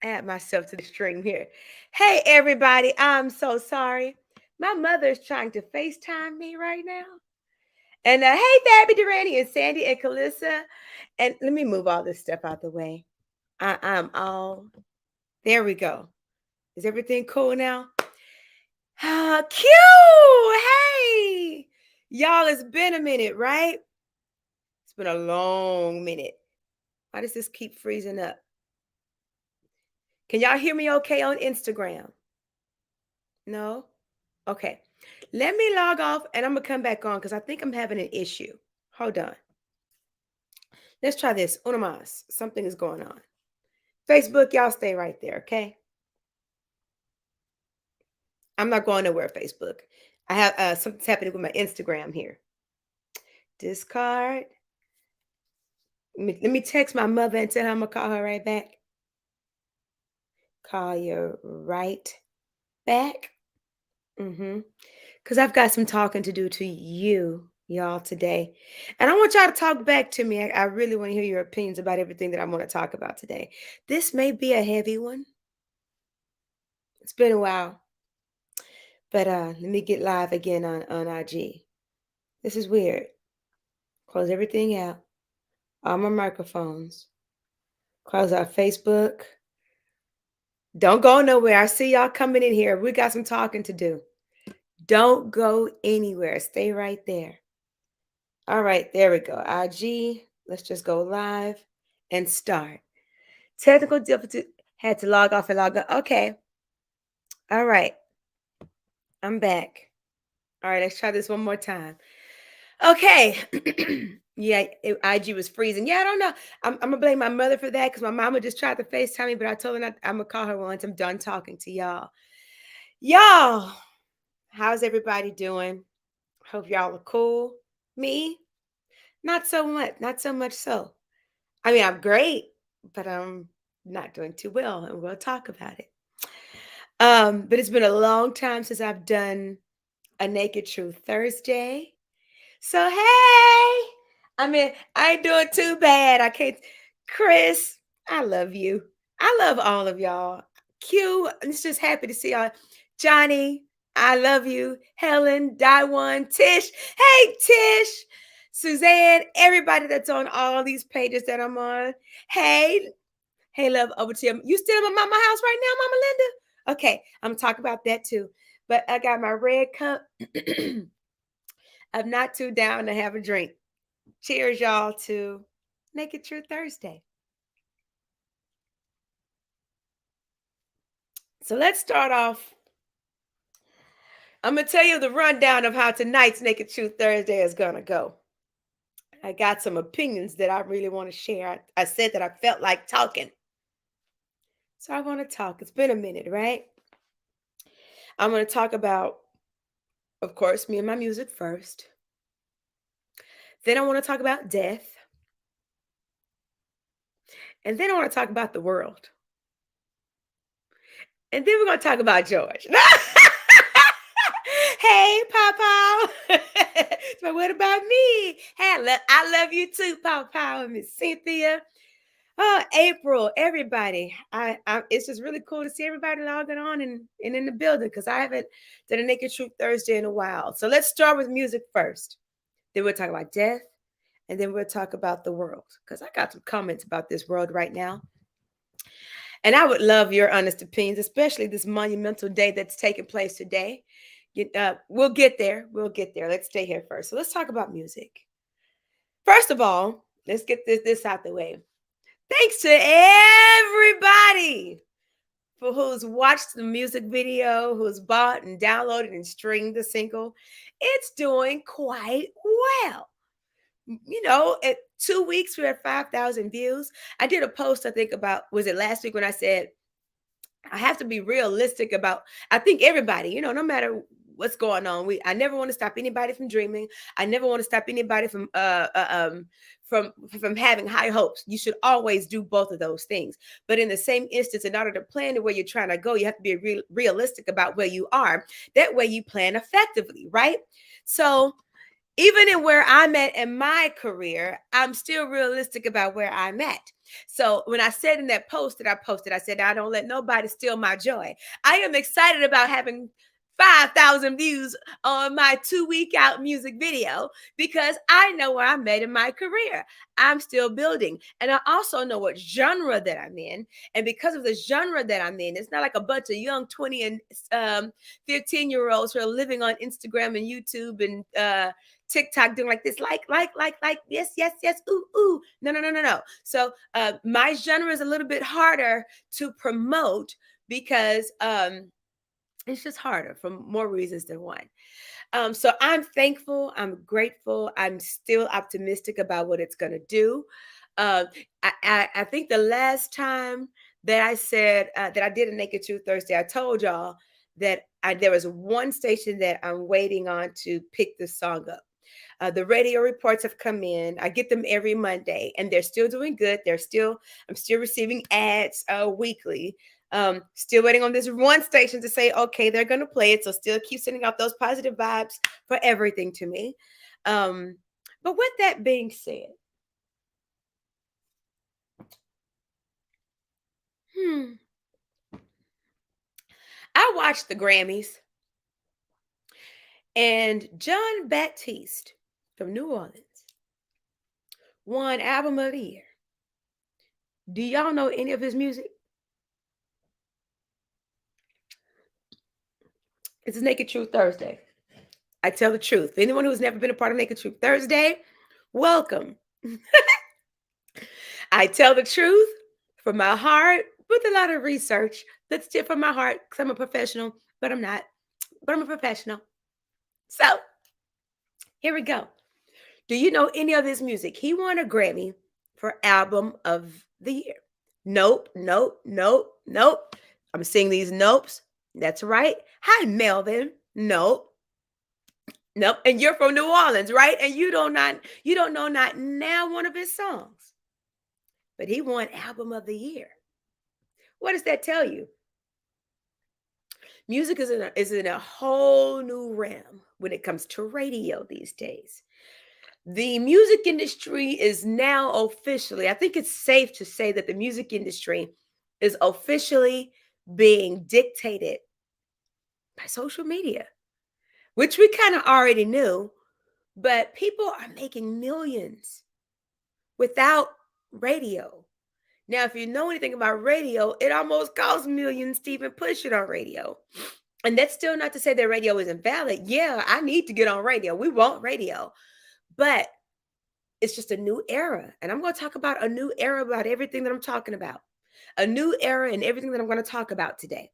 Add myself to the stream here. Hey, everybody. I'm so sorry. My mother is trying to FaceTime me right now. And hey, Fabby Durante and Sandy and Calissa. And let me move all this stuff out the way. I'm all there. We go. Is everything cool now? Q. Hey, y'all. It's been a minute, right? It's been a long minute. Why does this keep freezing up? Can y'all hear me okay on Instagram? No? Okay. Let me log off and I'm going to come back on because I think I'm having an issue. Hold on. Let's try this. Una más. Something is going on. Facebook, y'all stay right there, okay? I'm not going nowhere, Facebook. I have something's happening with my Instagram here. Discard. Let me text my mother and tell her I'm going to call her right back. Call you right back. Because I've got some talking to do to y'all today. And I want y'all to talk back to me. I really want to hear your opinions about everything that I want to talk about today. This may be a heavy one. It's been a while. But let me get live again on IG. This is weird. Close everything out. All my microphones. Close our Facebook. Don't go nowhere. I see y'all coming in here. We got some talking to do. Don't go anywhere. Stay right there. All right, there we go. IG. Let's just go live and start. Technical difficulty. Had to log off and log on. Okay. All right. I'm back. All right, let's try this one more time. Okay. Yeah, IG was freezing. Yeah, I don't know. I'm gonna blame my mother for that because my mama just tried to FaceTime me, but I told her not, I'm gonna call her once I'm done talking to y'all. Y'all, how's everybody doing? Hope y'all are cool. Me? Not so much. Not so much so. I mean, I'm great, but I'm not doing too well, and we'll talk about it. But it's been a long time since I've done a Naked Truth Thursday. So hey, I mean, I ain't doing too bad. I can't. Chris, I love you. I love all of y'all. Q, I'm just happy to see y'all. Johnny, I love you. Helen, Daiwan, Tish. Hey, Tish. Suzanne, everybody that's on all these pages that I'm on. Hey, hey, love, over to you. You still at my mama house right now, Mama Linda? Okay, I'm talking about that too. But I got my red cup. I'm not too down to have a drink. Cheers, y'all, to Naked Truth Thursday. So let's start off. I'm going to tell you the rundown of how tonight's Naked Truth Thursday is going to go. I got some opinions that I really want to share. I said that I felt like talking. So I want to talk. It's been a minute, right? I'm going to talk about, of course, me and my music first. Then I want to talk about death. And then I want to talk about the world. And then we're going to talk about George. Hey, Papa. But what about me? Hey, I love you too, Papa and Miss Cynthia. Oh, April, everybody. It's just really cool to see everybody logging on and in the building because I haven't done a Naked Truth Thursday in a while. So let's start with music first. Then we'll talk about death. And then we'll talk about the world because I got some comments about this world right now. And I would love your honest opinions, especially this monumental day that's taking place today. We'll get there. We'll get there. Let's stay here first. So let's talk about music. First of all, let's get this out the way. Thanks to everybody for who's watched the music video, who's bought and downloaded and streamed the single. It's doing quite well. You know, at 2 weeks, we're at 5,000 views. I did a post, I think, about, was it last week when I said, I have to be realistic about, I think everybody, you know, no matter what's going on, I never want to stop anybody from dreaming. I never want to stop anybody from having high hopes. You should always do both of those things. But in the same instance, in order to plan to where you're trying to go, you have to be realistic about where you are. That way you plan effectively, right? So Even in where I'm at in my career, I'm still realistic about where I'm at. So when I said in that post that I posted, I said, I don't let nobody steal my joy. I am excited about having 5,000 views on my 2 week out music video because I know where I'm at in my career. I'm still building. And I also know what genre that I'm in. And because of the genre that I'm in, it's not like a bunch of young 20 and 15-year-olds who are living on Instagram and YouTube and TikTok doing like this, like, yes, yes, yes, ooh, ooh. No, no, no, no, no. So my genre is a little bit harder to promote because it's just harder for more reasons than one. So I'm thankful, I'm grateful, I'm still optimistic about what it's gonna do. Uh, I think the last time that I said that I did a Naked Truth Thursday, I told y'all that there was one station that I'm waiting on to pick the song up. The radio reports have come in. I get them every Monday, and they're still doing good. I'm still receiving ads weekly. Still waiting on this one station to say, okay, they're going to play it. So still keep sending out those positive vibes for everything to me. But with that being said, hmm, I watched the Grammys, and John Baptiste from New Orleans won Album of the Year. Do y'all know any of his music? It's Naked Truth Thursday. I tell the truth. Anyone who's never been a part of Naked Truth Thursday, welcome. I tell the truth from my heart with a lot of research. That's still from my heart because I'm a professional, but I'm not. But I'm a professional. So here we go. Do you know any of his music? He won a Grammy for Album of the Year. Nope, nope, nope, nope. I'm seeing these nopes. That's right. Hi, Melvin. Nope. Nope. And you're from New Orleans, right? And you don't know not now one of his songs. But he won Album of the Year. What does that tell you? Music is in a whole new realm when it comes to radio these days. The music industry is now officially, I think it's safe to say that the music industry is officially being dictated by social media, which we kind of already knew, but people are making millions without radio. Now, if you know anything about radio, it almost costs millions to even push it on radio. And that's still not to say that radio isn't valid. Yeah, I need to get on radio. We want radio. But it's just a new era. And I'm going to talk about a new era about everything that I'm talking about. A new era and everything that I'm going to talk about today.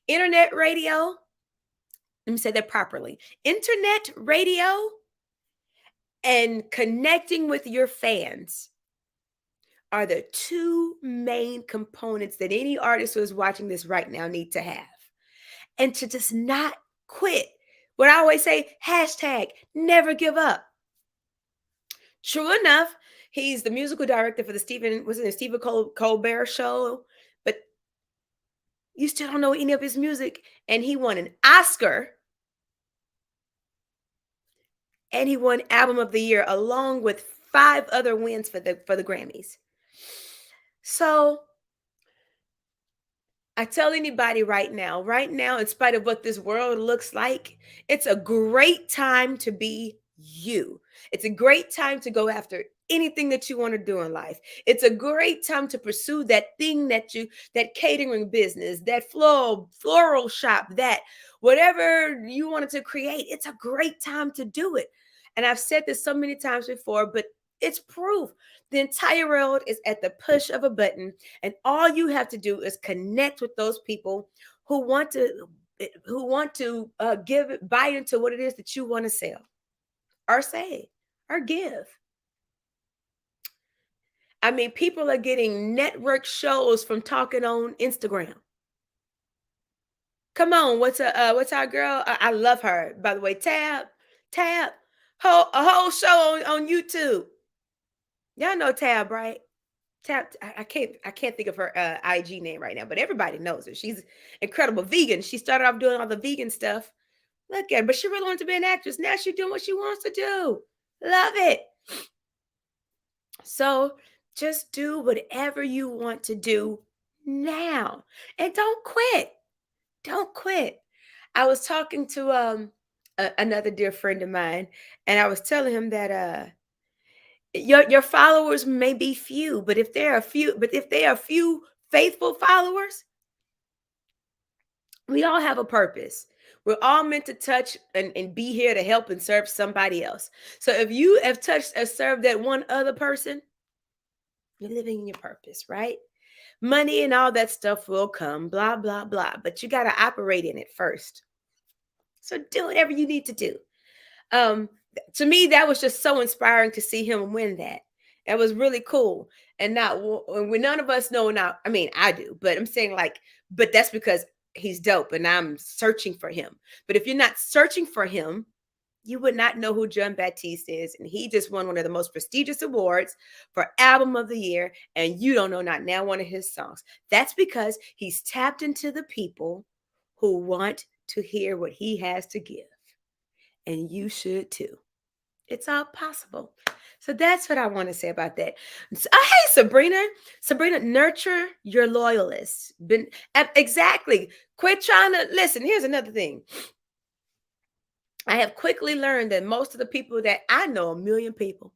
Internet radio, let me say that properly. Internet radio and connecting with your fans are the two main components that any artist who is watching this right now need to have. And to just not quit. What I always say, hashtag never give up. True enough, he's the musical director for the Stephen Colbert show, but you still don't know any of his music. And he won an Oscar and he won Album of the Year along with 5 other wins for the Grammys. So I tell anybody right now, in spite of what this world looks like, it's a great time to be you. It's a great time to go after anything that you want to do in life. It's a great time to pursue that thing that catering business, that floral shop, that whatever you wanted to create. It's a great time to do it. And I've said this so many times before, but it's proof. The entire world is at the push of a button, and all you have to do is connect with those people who want to buy into what it is that you want to sell or say or give. I mean, people are getting network shows from talking on Instagram. Come on, what's our girl? I love her, by the way. Tab, a whole show on YouTube. Y'all know Tab, right? Tab. I can't think of her IG name right now, but everybody knows her. She's incredible vegan. She started off doing all the vegan stuff, Look at her. But she really wanted to be an actress. Now she's doing what she wants to do. Love it. So just do whatever you want to do now. And don't quit. Don't quit. I was talking to another dear friend of mine, and I was telling him that your followers may be few, but if they are few faithful followers, we all have a purpose. We're all meant to touch and be here to help and serve somebody else. So if you have touched and served that one other person, you're living in your purpose, right? Money and all that stuff will come, blah, blah, blah. But you got to operate in it first. So do whatever you need to do. Um, to me, that was just so inspiring to see him win that. It was really cool. And now, when none of us know now, I mean, I do, but I'm saying like, but that's because he's dope and I'm searching for him. But if you're not searching for him, you would not know who John Baptiste is. And he just won one of the most prestigious awards for Album of the Year. And you don't know not now one of his songs. That's because he's tapped into the people who want to hear what he has to give. And you should too. It's all possible. So that's what I want to say about that. Hey, Sabrina. Sabrina, nurture your loyalists. Exactly. Quit trying to listen. Here's another thing. I have quickly learned that most of the people that I know, a million people,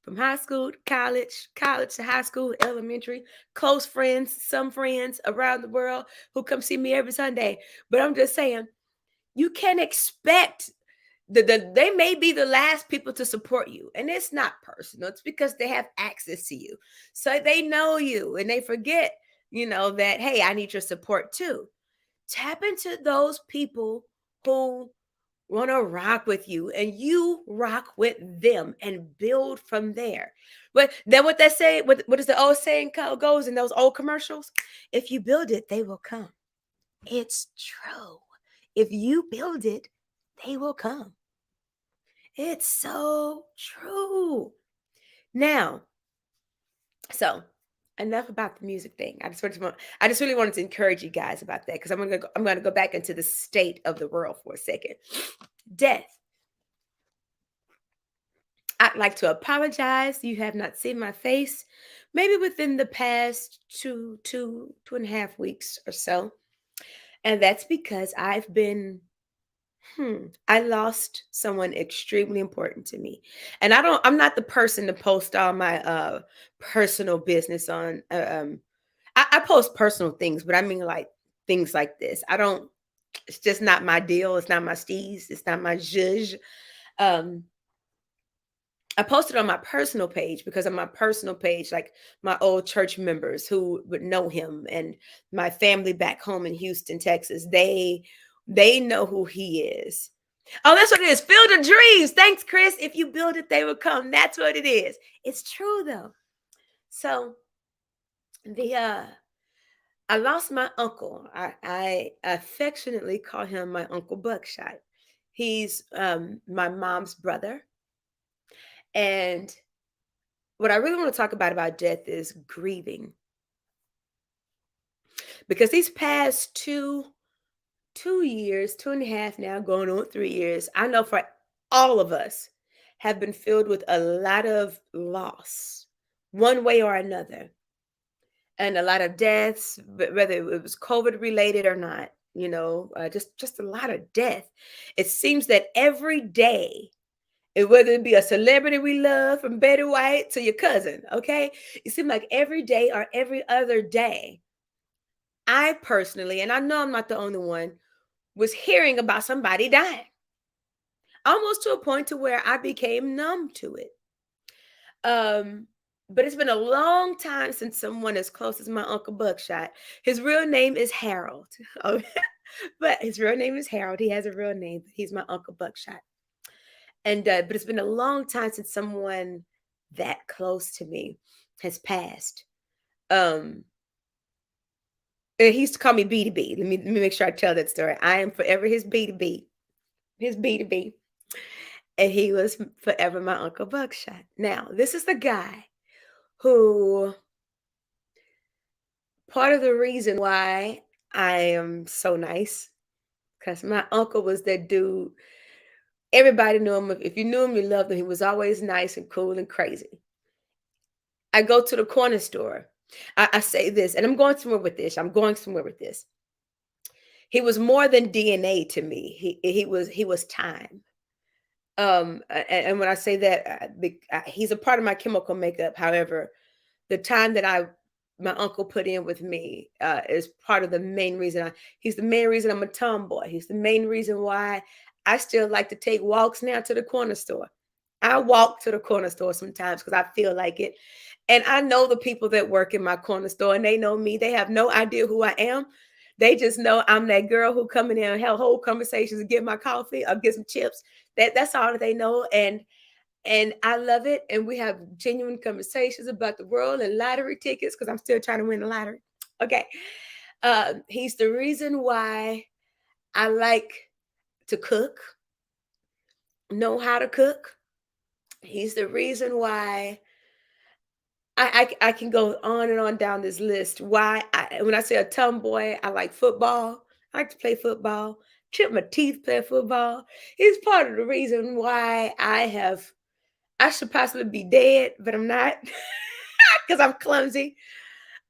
from high school to college, college to high school, elementary, close friends, some friends around the world who come see me every Sunday. But I'm just saying, you can expect they may be the last people to support you, and it's not personal. It's because they have access to you, so they know you, and they forget, that hey, I need your support too. Tap into those people who want to rock with you, and you rock with them, and build from there. But then what they say, what is the old saying goes in those old commercials? If you build it, they will come. It's true. If you build it, they will come. It's so true. Now, so enough about the music thing. I just really wanted to encourage you guys about that because I'm gonna go back into the state of the world for a second. Death. I'd like to apologize. You have not seen my face, maybe within the past two and a half weeks or so, and that's because I lost someone extremely important to me. And I'm not the person to post all my personal business on I post personal things, but I mean like things like this. I don't It's just not my deal. It's not my steez. It's not my zhuzh. Um I posted on my personal page because on my personal page, like my old church members who would know him and my family back home in Houston, Texas, they know who he is. Oh, that's what it is. Field of dreams. Thanks, Chris. If you build it, they will come. That's what it is. It's true though. So the I lost my uncle. I affectionately call him my Uncle Buckshot. He's my mom's brother. And what I really want to talk about death is grieving. Because these past two years, 2.5 now, going on 3 years, I know for all of us have been filled with a lot of loss, one way or another, and a lot of deaths, whether it was COVID related or not. Just a lot of death. It seems that every day, whether it be a celebrity we love, from Betty White to your cousin, okay, it seems like every day or every other day, I personally, and I know I'm not the only one, was hearing about somebody dying, almost to a point to where I became numb to it. Um, but it's been a long time since someone as close as my Uncle Buckshot. His real name is Harold. Oh, but his real name is Harold. He has a real name, but he's my Uncle Buckshot. And but it's been a long time since someone that close to me has passed. Um, he used to call me B to B. Let me make sure I tell that story. I am forever his B to B, his B to B. And he was forever my Uncle Buckshot. Now, this is the guy who part of the reason why I am so nice, because my uncle was that dude. Everybody knew him. If you knew him, you loved him. He was always nice and cool and crazy. I go to the corner store. I say this, and I'm going somewhere with this. I'm going somewhere with this. He was more than DNA to me. He was time. And when I say that, he's a part of my chemical makeup. However, the time that my uncle put in with me is part of the main reason. He's the main reason I'm a tomboy. He's the main reason why I still like to take walks now to the corner store. I walk to the corner store sometimes because I feel like it. And I know the people that work in my corner store and they know me. They have no idea who I am. They just know I'm that girl who come in there and have whole conversations and get my coffee or get some chips. That's all that they know. And I love it. And we have genuine conversations about the world and lottery tickets because I'm still trying to win the lottery. Okay. He's the reason why I like to cook, know how to cook. He's the reason why I can go on and on down this list. When I say a tomboy, I like football. I like to play football. Chip my teeth playing football. He's part of the reason why I should possibly be dead, but I'm not because I'm clumsy.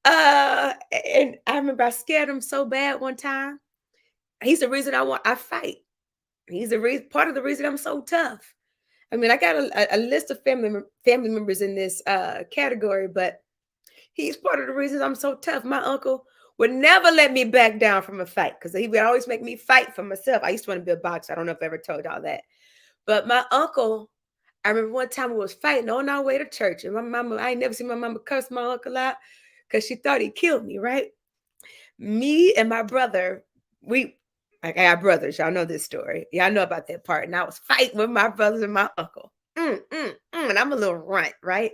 And I remember I scared him so bad one time. He's the reason I fight. He's the reason part of the reason I'm so tough. I mean, I got a list of family members in this category, but he's part of the reasons I'm so tough. My uncle would never let me back down from a fight because he would always make me fight for myself. I used to want to be a boxer. I don't know if I ever told y'all that. But my uncle, I remember one time we was fighting on our way to church, and my mama, I ain't never seen my mama curse my uncle out because she thought he killed me, right? Me and my brother, I got brothers. Y'all know this story. Y'all know about that part. And I was fighting with my brothers and my uncle. And I'm a little runt, right?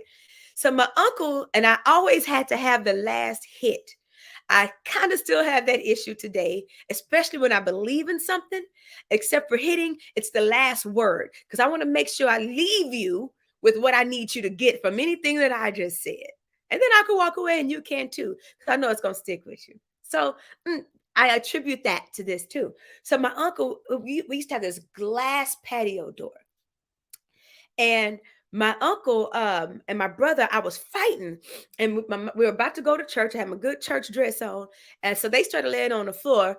So my uncle and I always had to have the last hit. I kind of still have that issue today, especially when I believe in something, except for hitting, it's the last word. Because I want to make sure I leave you with what I need you to get from anything that I just said. And then I can walk away and you can too. Because I know it's going to stick with you. So I attribute that to this too. So my uncle, we used to have this glass patio door. And my uncle and my brother, I was fighting, and we were about to go to church. I had my good church dress on, and so they started laying on the floor,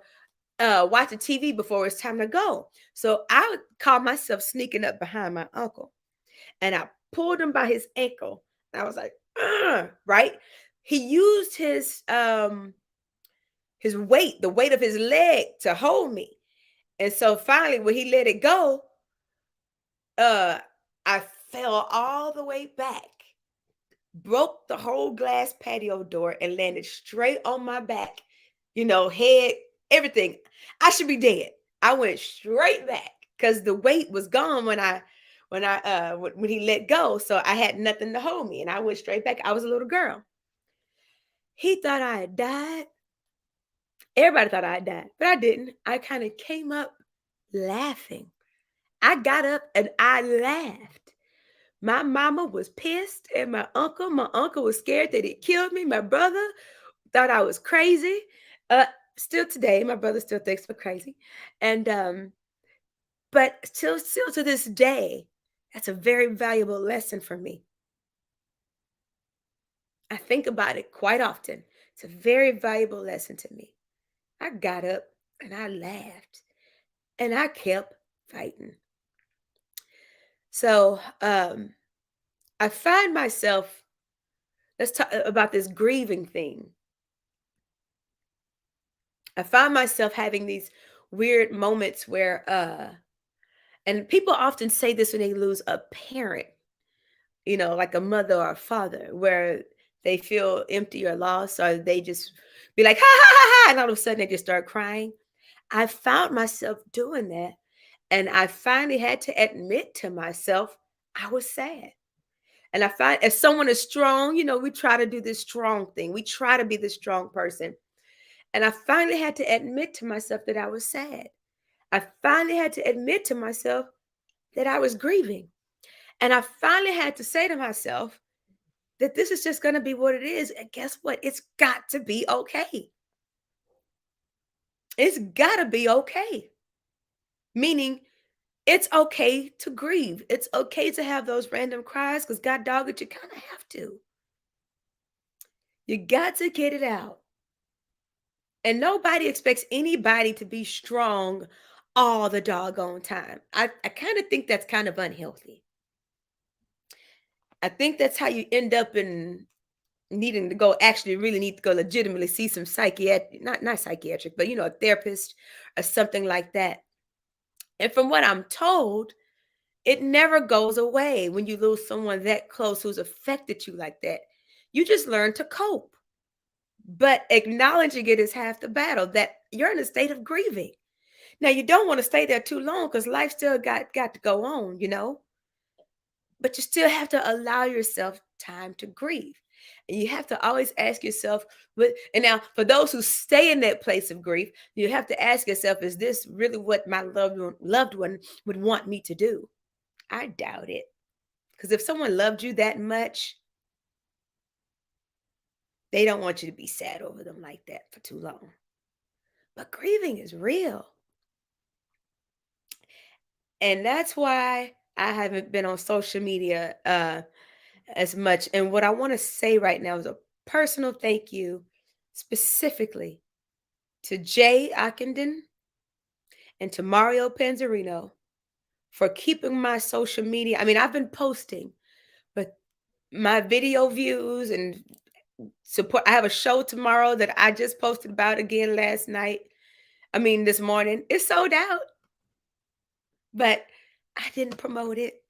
watching TV before it's time to go. So I would call myself sneaking up behind my uncle, and I pulled him by his ankle. And I was like, "Ugh," right? He used his weight, the weight of his leg, to hold me, and so finally, when he let it go, uh, I fell all the way back, broke the whole glass patio door, and landed straight on my back, head, everything. I should be dead. I went straight back because the weight was gone when he let go. So I had nothing to hold me. And I went straight back. I was a little girl. He thought I had died. Everybody thought I had died, but I didn't. I kind of came up laughing. I got up and I laughed. My mama was pissed, and my uncle was scared that it killed me. My brother thought I was crazy. Uh, Still today, my brother still thinks I'm crazy. And but still to this day, that's a very valuable lesson for me. I think about it quite often. It's a very valuable lesson to me. I got up and I laughed and I kept fighting. So I find myself, let's talk about this grieving thing. I find myself having these weird moments where and people often say this when they lose a parent, like a mother or a father, where they feel empty or lost, or they just be like, ha ha ha ha, and all of a sudden they just start crying. I found myself doing that. And I finally had to admit to myself I was sad. And I find if someone is strong, we try to do this strong thing. We try to be the strong person. And I finally had to admit to myself that I was sad. I finally had to admit to myself that I was grieving. And I finally had to say to myself that this is just going to be what it is. And guess what? It's got to be okay. It's got to be okay. Meaning it's okay to grieve. It's okay to have those random cries because God dog it, you kind of have to. You got to get it out. And nobody expects anybody to be strong all the doggone time. I kind of think that's kind of unhealthy. I think that's how you end up in needing to go actually really need to go legitimately see some psychiatric, not psychiatric, but a therapist or something like that. And from what I'm told, it never goes away when you lose someone that close who's affected you like that. You just learn to cope. But acknowledging it is half the battle that you're in a state of grieving. Now you don't want to stay there too long because life still got to go on. But you still have to allow yourself time to grieve. And you have to always ask yourself, but and now for those who stay in that place of grief, you have to ask yourself, is this really what my loved one would want me to do? I doubt it. Because if someone loved you that much, they don't want you to be sad over them like that for too long. But grieving is real. And that's why I haven't been on social media as much. And what I want to say right now is a personal thank you specifically to Jay Ockenden and to Mario Panzerino for keeping my social media. I mean, I've been posting, but my video views and support. I have a show tomorrow that I just posted about again last night. I mean, this morning. It's sold out, but I didn't promote it.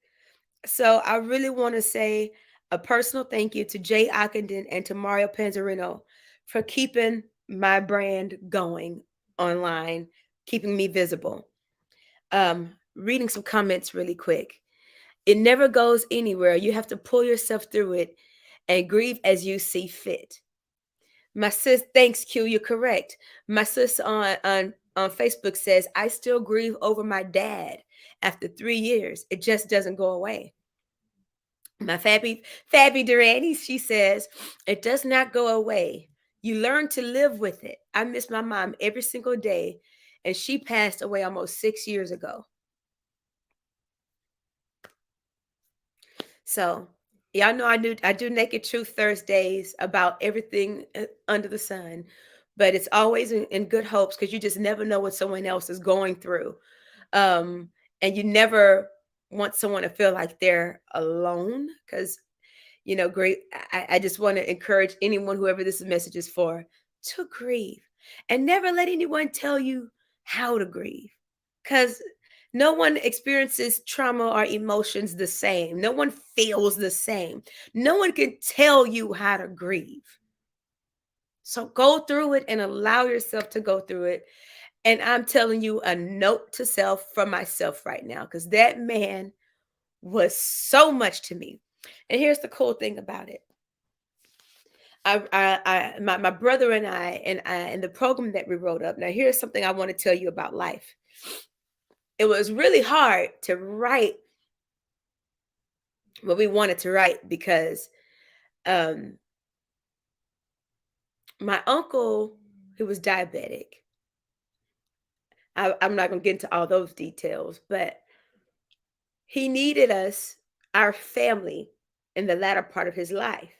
So I really want to say a personal thank you to Jay Ockenden and to Mario Panzerino for keeping my brand going online, keeping me visible. Reading some comments really quick. It never goes anywhere. You have to pull yourself through it and grieve as you see fit. My sis, thanks, Q. You're correct. My sis on Facebook says, I still grieve over my dad after 3 years. It just doesn't go away. My Fabby Durrani, she says, it does not go away. You learn to live with it. I miss my mom every single day, and she passed away almost 6 years ago. So y'all know I do Naked Truth Thursdays about everything under the sun, but it's always in good hopes because you just never know what someone else is going through, um, and you never want someone to feel like they're alone because great. I just want to encourage anyone, whoever this message is for, to grieve and never let anyone tell you how to grieve because no one experiences trauma or emotions the same. No one feels the same. No one can tell you how to grieve. So go through it and allow yourself to go through it. And I'm telling you a note to self from myself right now because that man was so much to me. And here's the cool thing about it. My brother and the program that we wrote up. Now, here's something I want to tell you about life. It was really hard to write what we wanted to write because um, my uncle, who was diabetic, I'm not going to get into all those details, but he needed us, our family, in the latter part of his life.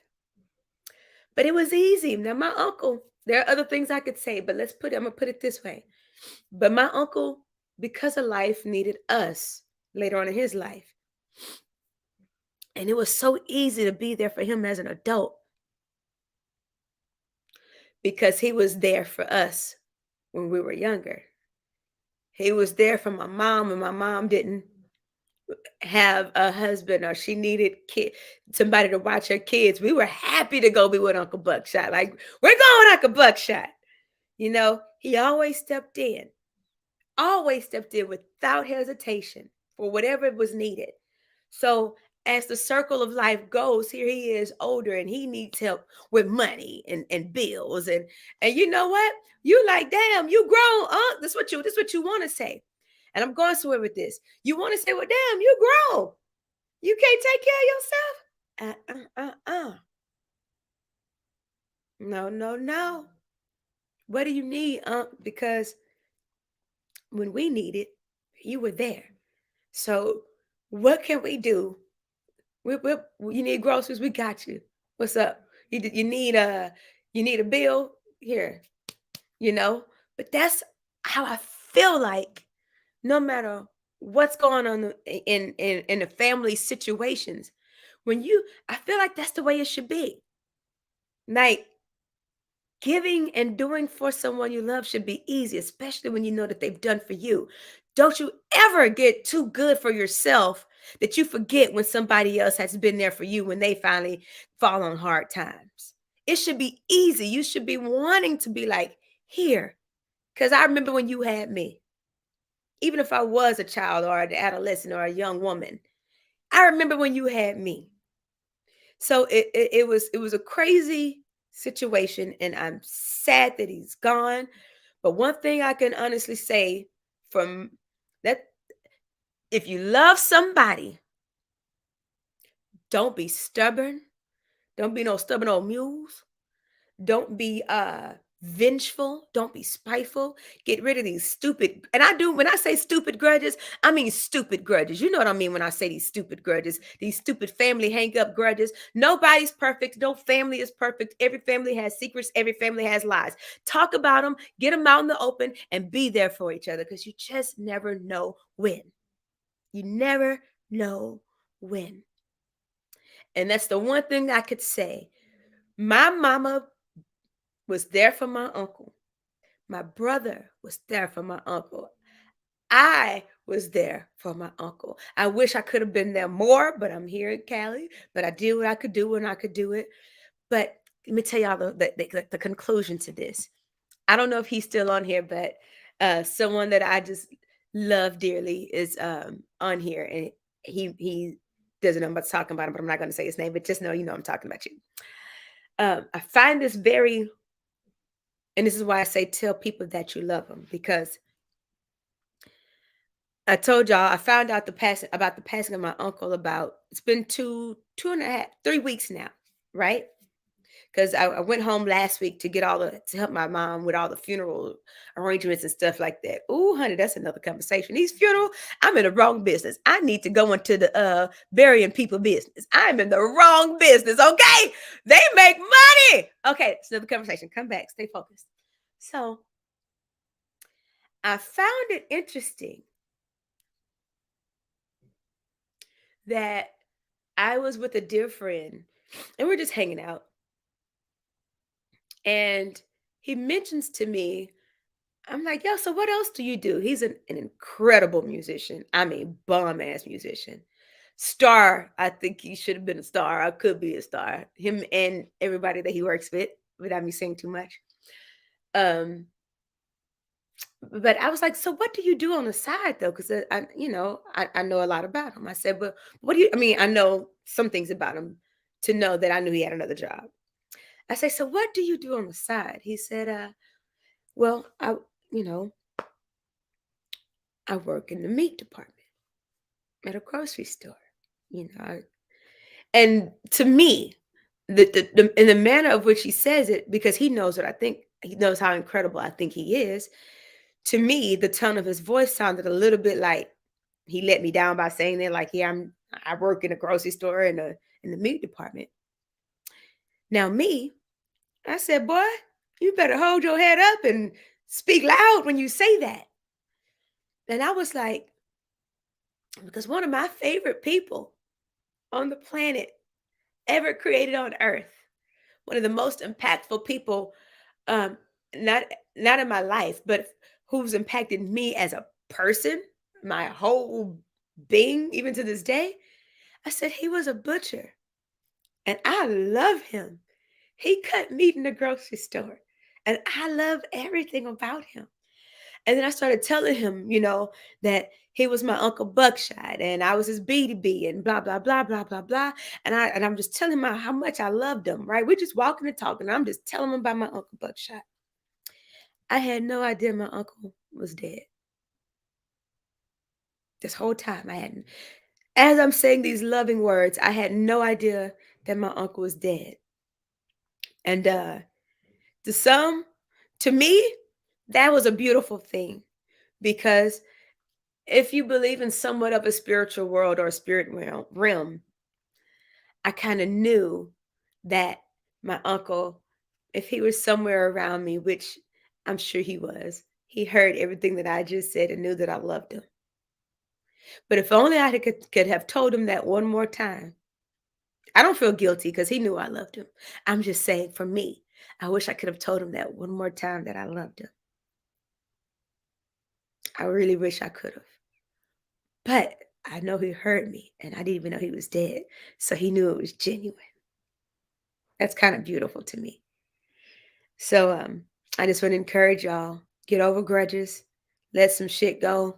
But it was easy. Now, my uncle, there are other things I could say, but I'm going to put it this way. But my uncle, because of life, needed us later on in his life. And it was so easy to be there for him as an adult because he was there for us when we were younger. He was there for my mom when my mom didn't have a husband or she needed somebody to watch her kids. We were happy to go be with Uncle Buckshot. Like, we're going Uncle Buckshot. He always stepped in without hesitation for whatever was needed. So as the circle of life goes, here he is older and he needs help with money and bills. And you know what? You like, damn, you grown, this what you want to say. And I'm going somewhere with this. You want to say, well, damn, you grown. You can't take care of yourself? No, no, no. What do you need, Because when we need it, You were there. So what can we do? We you need groceries? We got you. What's up? You need a bill? Here, you know? But that's how I feel like no matter what's going on in the family situations, when you I feel like that's the way it should be. Like giving and doing for someone you love should be easy, especially when you know that they've done for you. Don't you ever get too good for yourself that you forget when somebody else has been there for you when they finally fall on hard times. It should be easy. You should be wanting to be like, here, because I remember when you had me, even if I was a child or an adolescent or a young woman. I remember when you had me. So it was a crazy situation, and I'm sad that he's gone. But one thing I can honestly say from that, if you love somebody, don't be stubborn. Don't be no stubborn old mules. Don't be vengeful. Don't be spiteful. Get rid of these stupid, and I do when I say stupid grudges, I mean stupid grudges. You know what I mean when I say these stupid grudges, these stupid family hang up grudges. Nobody's perfect. No family is perfect. Every family has secrets, every family has lies. Talk about them, get them out in the open, and be there for each other because you just never know when. You never know when. And that's the one thing I could say. My mama was there for my uncle. My brother was there for my uncle. I was there for my uncle. I wish I could have been there more, but I'm here in Cali. But I did what I could do when I could do it. But let me tell y'all the conclusion to this. I don't know if he's still on here, but someone that I just love dearly is on here, and he doesn't know I'm about talking about him, but I'm not going to say his name. But just know you know I'm talking about you. I find this very, and this is why I say tell people that you love them because I told y'all I found out the passing of my uncle about it's been two and a half, 3 weeks now, right? Because I went home last week to get all the to help my mom with all the funeral arrangements and stuff like that. Ooh, honey, that's another conversation. These funeral, I'm in the wrong business. I need to go into the burying people business. I'm in the wrong business. Okay, they make money. Okay, it's another conversation. Come back, stay focused. So I found it interesting that I was with a dear friend and we're just hanging out. And he mentions to me, I'm like, yo, so what else do you do? He's an incredible musician. I mean, bomb ass musician. Star. I think he should have been a star. I could be a star. Him and everybody that he works with, without me saying too much. Um, but I was like, so what do you do on the side though? Because I know a lot about him. I said, but what do you? I mean, I know some things about him to know that I knew he had another job. I say, so what do you do on the side? He said, well, you know, I work in the meat department at a grocery store. You know, and to me, the in the manner of which he says it, because he knows what I think, he knows how incredible I think he is. To me, the tone of his voice sounded a little bit like he let me down by saying that, like, yeah, I work in a grocery store in the meat department. Now, me, I said, boy, you better hold your head up and speak loud when you say that. And I was like, because one of my favorite people on the planet ever created on earth, one of the most impactful people, um, not not in my life, but who's impacted me as a person, my whole being, even to this day. I said he was a butcher, and I love him. He cut meat in the grocery store, and I love everything about him. And then I started telling him, that he was my Uncle Buckshot and I was his BDB and blah, blah, blah, blah, blah, blah. And I'm just telling him how much I loved him, right? We're just walking and talking. And I'm just telling him about my Uncle Buckshot. I had no idea my uncle was dead. This whole time I hadn't. As I'm saying these loving words, I had no idea that my uncle was dead. And to some, to me, that was a beautiful thing because If you believe in somewhat of a spiritual world or a spirit realm, I kind of knew that my uncle, if he was somewhere around me, which I'm sure he was, he heard everything that I just said and knew that I loved him. But if only I could have told him that one more time. I don't feel guilty because he knew I loved him. I'm just saying for me, I wish I could have told him that one more time that I loved him. I really wish I could have. But I know he heard me and I didn't even know he was dead. So he knew it was genuine. That's kind of beautiful to me. So I just want to encourage y'all, get over grudges, let some shit go,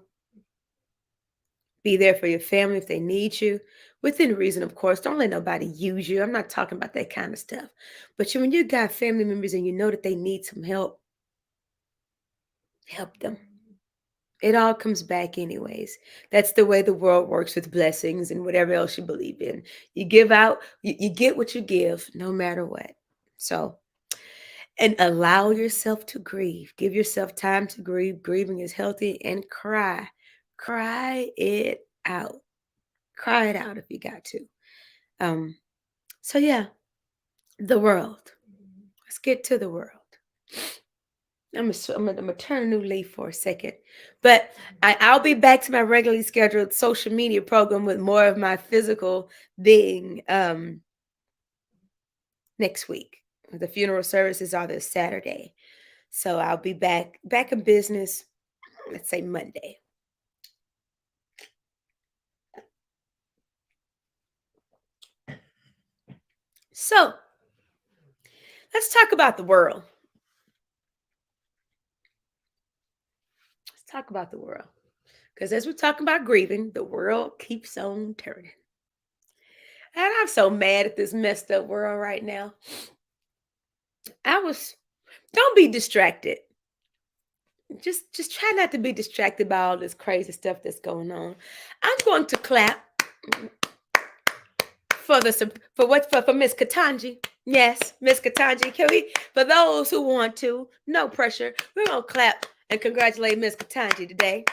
be there for your family if they need you. Within reason, of course. Don't let nobody use you. I'm not talking about that kind of stuff. But when you got family members and you know that they need some help, help them. It all comes back anyways. That's the way the world works with blessings and whatever else you believe in. You give out, you get what you give, no matter what. So, and allow yourself to grieve. Give yourself time to grieve. Grieving is healthy and cry. Cry it out. Cry it out if you got to. Um, so yeah, the world. Let's get to the world. I'm gonna turn a new leaf for a second, but I'll be back to my regularly scheduled social media program with more of my physical being next week. The funeral services are this Saturday, so I'll be back in business. Let's say Monday. So let's talk about the world. Let's talk about the world. Because as we're talking about grieving, the world keeps on turning. And I'm so mad at this messed up world right now. I was, don't be distracted. Just try not to be distracted by all this crazy stuff that's going on. I'm going to clap for for Miss Katanji. Yes, Miss Katanji. Can we, for those who want to, no pressure. We're gonna clap and congratulate Miss Katanji today.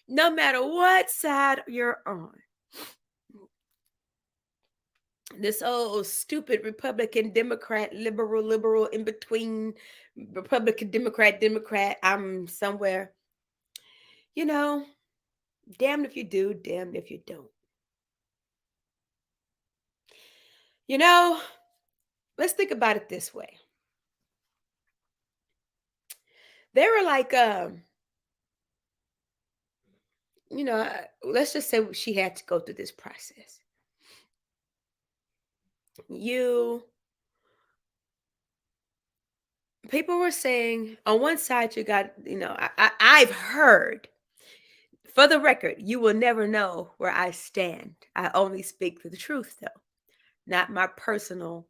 No matter what side you're on. This old stupid Republican, Democrat, liberal, in between Republican, Democrat. I'm somewhere, you know, damned if you do, damned if you don't. You know, let's think about it this way. They were like, let's just say she had to go through this process. You People were saying on one side you got, I've heard, for the record, you will never know where I stand. I only speak the truth though, not my personal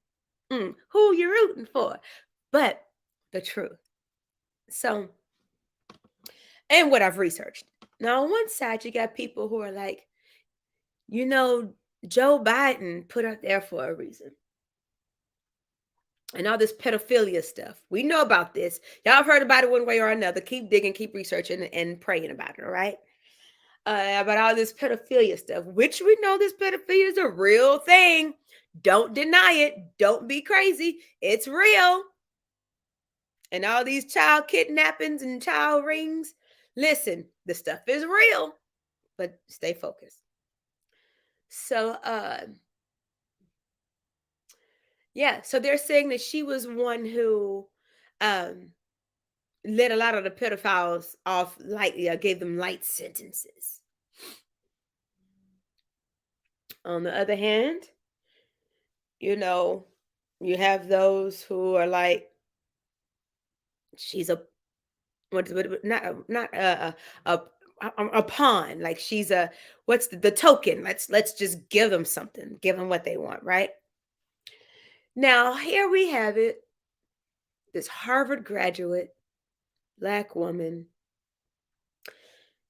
who you're rooting for, but the truth. So, and what I've researched. Now, on one side, you got people who are like, you know, Joe Biden put out there for a reason. And all this pedophilia stuff. We know about this. Y'all have heard about it one way or another. Keep digging, keep researching, and praying about it, all right? About all this pedophilia stuff, which we know this pedophilia is a real thing. Don't deny it. Don't be crazy. It's real. And all these child kidnappings and child rings. Listen, the stuff is real, but stay focused. So, yeah, so they're saying that she was one who um let a lot of the pedophiles off lightly or gave them light sentences. On the other hand, you know, you have those who are like, she's a not a pawn, like she's a what's the token. Let's just give them something, give them what they want, right? Now here we have it. This Harvard graduate, black woman.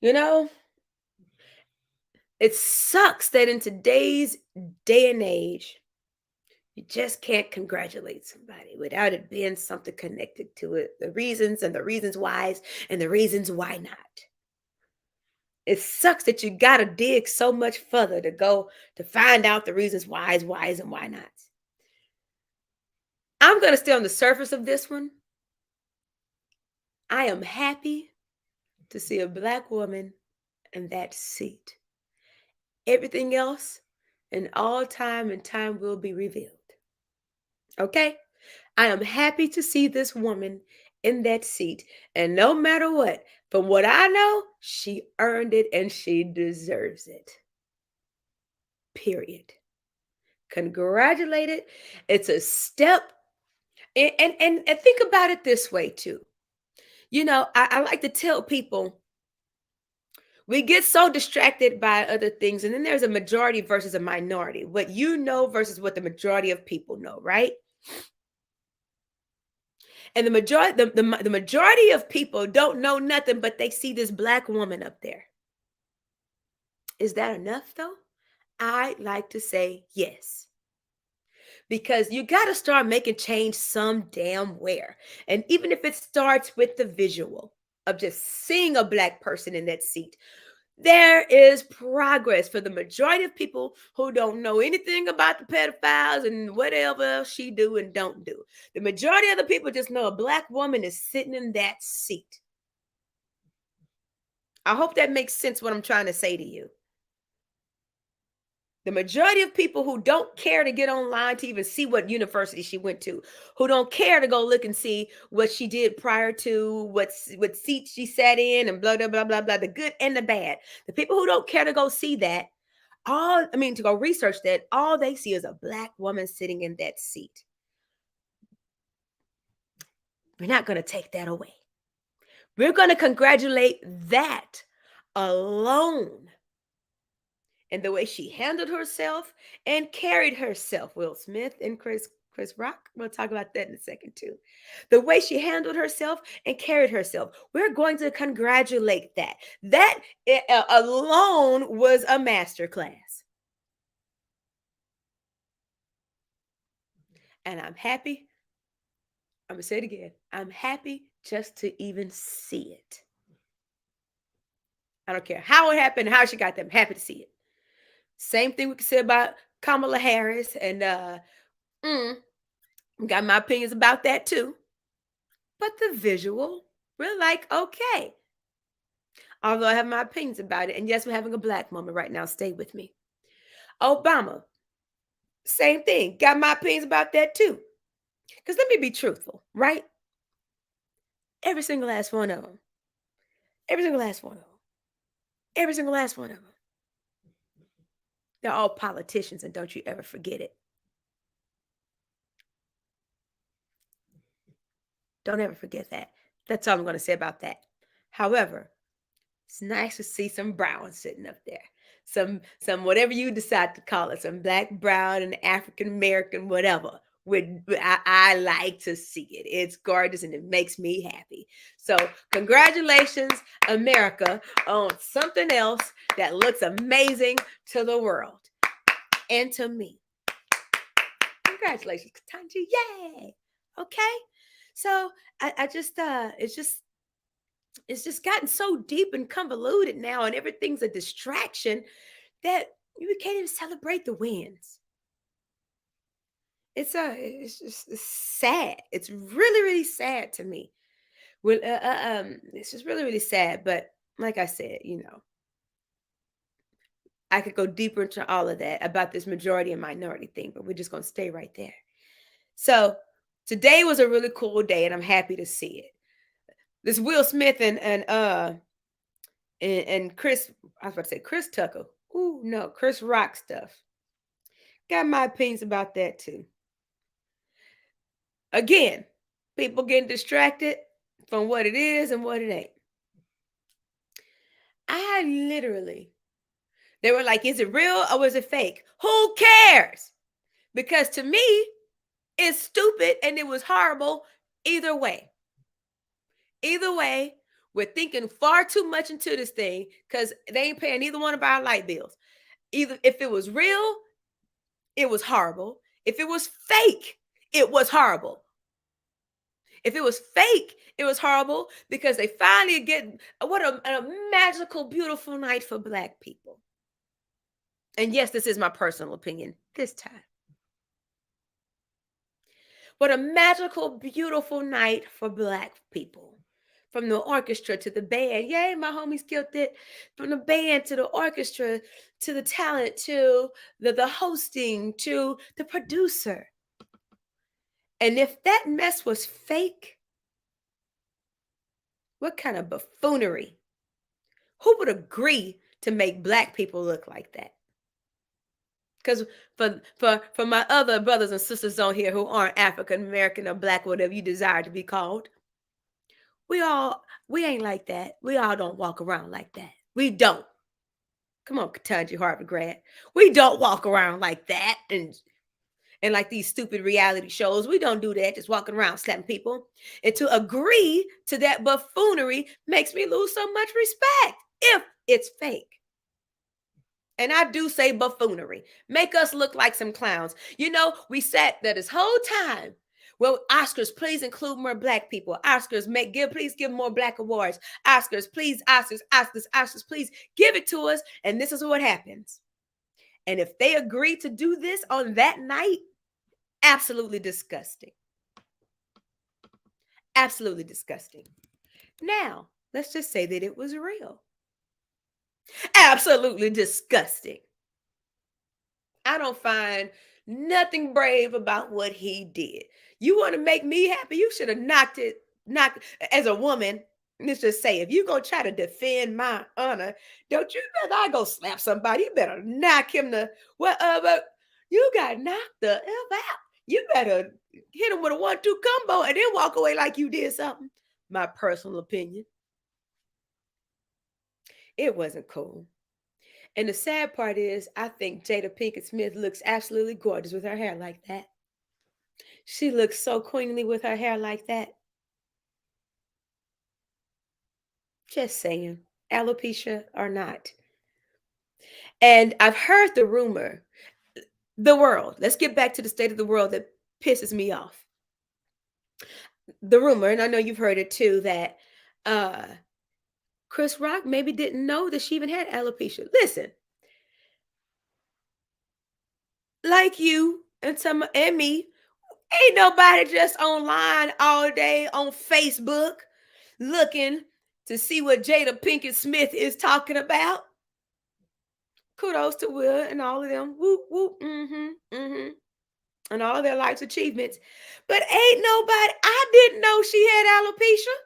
You know, it sucks that in today's day and age, you just can't congratulate somebody without it being something connected to it. The reasons and the reasons whys and the reasons why not. It sucks that you gotta dig so much further to go to find out the reasons whys, and why nots. I'm gonna stay on the surface of this one. I am happy to see a black woman in that seat. Everything else in all time and time will be revealed. Okay? I am happy to see this woman in that seat. And no matter what, from what I know, she earned it and she deserves it. Period. Congratulated. It's a step. And think about it this way too. I like to tell people we get so distracted by other things, and then there's a majority versus a minority. What you know versus what the majority of people know, right? And the majority of people don't know nothing, but they see this black woman up there. Is that enough though? I like to say yes. Because you got to start making change some damn where. And even if it starts with the visual of just seeing a black person in that seat, there is progress for the majority of people who don't know anything about the pedophiles and whatever else she do and don't do. The majority of the people just know a black woman is sitting in that seat. I hope that makes sense what I'm trying to say to you. The majority of people who don't care to get online to even see what university she went to, who don't care to go look and see what she did prior to, what seat she sat in, and blah blah blah blah blah, the good and the bad. The people who don't care to go see that, to go research that, all they see is a black woman sitting in that seat. We're not going to take that away. We're going to congratulate that alone. And the way she handled herself and carried herself. Will Smith and Chris Rock. We'll talk about that in a second too. The way she handled herself and carried herself. We're going to congratulate that. That alone was a master class. And I'm happy. I'm going to say it again. I'm happy just to even see it. I don't care how it happened, how she got there. I'm happy to see it. Same thing we can say about Kamala Harris and got my opinions about that too. But the visual, we're like, okay. Although I have my opinions about it. And yes, we're having a black moment right now. Stay with me. Obama, same thing. Got my opinions about that too. Because let me be truthful, right? Every single last one of them. Every single last one of them. Every single last one of them. They're all politicians, and don't you ever forget it. Don't ever forget that. That's all I'm going to say about that. However, it's nice to see some brown sitting up there. Some whatever you decide to call it, some black, brown, and African American, whatever. I like to see it. It's gorgeous and it makes me happy. So congratulations, America, on something else that looks amazing to the world and to me. Congratulations, Ketanji. Yay. Okay. So I just it's just gotten so deep and convoluted now, and everything's a distraction that you can't even celebrate the wins. It's just it's sad. It's really, really sad to me. Well, it's just really, really sad. But like I said, I could go deeper into all of that about this majority and minority thing, but we're just gonna stay right there. So today was a really cool day, and I'm happy to see it. This Will Smith and Chris, I was about to say Chris Tucker. Ooh, no, Chris Rock stuff. Got my opinions about that too. Again, people getting distracted from what it is and what it ain't. I literally, they were like, is it real or was it fake? Who cares? Because to me, it's stupid and it was horrible either way. Either way, we're thinking far too much into this thing because they ain't paying either one of our light bills. Either if it was real, it was horrible. If it was fake, it was horrible. If it was fake, it was horrible because they finally get what a magical, beautiful night for Black people. And yes, this is my personal opinion this time. What a magical, beautiful night for Black people. From the orchestra to the band. Yay, my homies killed it. From the band to the orchestra to the talent to the hosting to the producer. And if that mess was fake, what kind of buffoonery? Who would agree to make Black people look like that? Because for my other brothers and sisters on here who aren't African American or Black, whatever you desire to be called, we ain't like that. We all don't walk around like that. We don't. Come on, Katanji Harvard grad. We don't walk around like that and like these stupid reality shows. We don't do that, just walking around slapping people. And to agree to that buffoonery makes me lose so much respect if it's fake. And I do say buffoonery. Make us look like some clowns. You know, we sat there this whole time. Well, Oscars, please include more Black people. Oscars, please give more Black awards. Oscars, please, Oscars, please give it to us. And this is what happens. And if they agree to do this on that night, absolutely disgusting. Absolutely disgusting. Now, let's just say that it was real. Absolutely disgusting. I don't find nothing brave about what he did. You want to make me happy? You should have knocked as a woman. Let's just say, if you gonna try to defend my honor, don't you better I go slap somebody. You better knock him the whatever. You got knocked the F out. You better hit him with a 1-2 combo and then walk away like you did something. My personal opinion. It wasn't cool. And the sad part is, I think Jada Pinkett Smith looks absolutely gorgeous with her hair like that. She looks so queenly with her hair like that. Just saying, alopecia or not. And I've heard the rumor, the world, let's get back to the state of the world that pisses me off. The rumor, and I know you've heard it too, that uh Chris Rock maybe didn't know that she even had alopecia. Listen, like you and some and me, ain't nobody just online all day on Facebook looking to see what Jada Pinkett Smith is talking about. Kudos to Will and all of them. Whoop, whoop, and all of their life's achievements. But ain't nobody, I didn't know she had alopecia.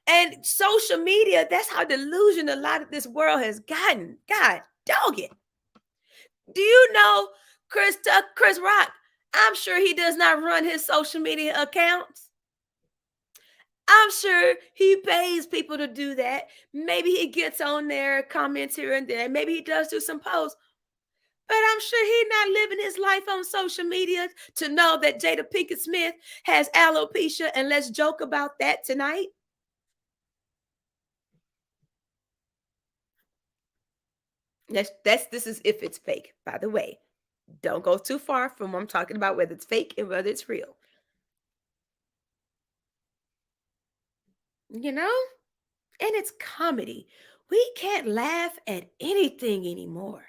And social media, that's how delusional a lot of this world has gotten. God dog it. Do you know Chris Rock? I'm sure he does not run his social media accounts. I'm sure he pays people to do that. Maybe he gets on there, comments here and there. Maybe he does do some posts. But I'm sure he's not living his life on social media to know that Jada Pinkett Smith has alopecia. And let's joke about that tonight. This is if it's fake, by the way. Don't go too far from what I'm talking about, whether it's fake and whether it's real. You know? And it's comedy. We can't laugh at anything anymore.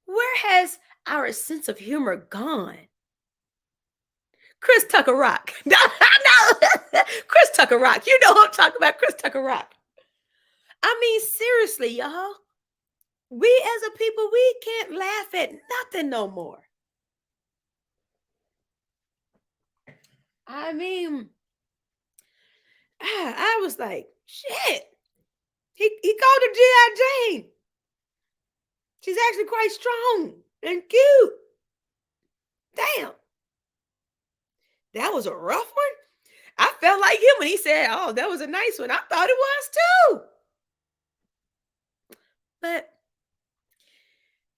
Where has our sense of humor gone? Chris Tucker Rock. No, Chris Tucker Rock. You know who I'm talking about, Chris Tucker Rock. I mean, seriously, y'all. We as a people, we can't laugh at nothing no more. I mean, I was like, shit. He called her G.I. Jane. She's actually quite strong and cute. Damn. That was a rough one. I felt like him when he said, oh, that was a nice one. I thought it was too. But,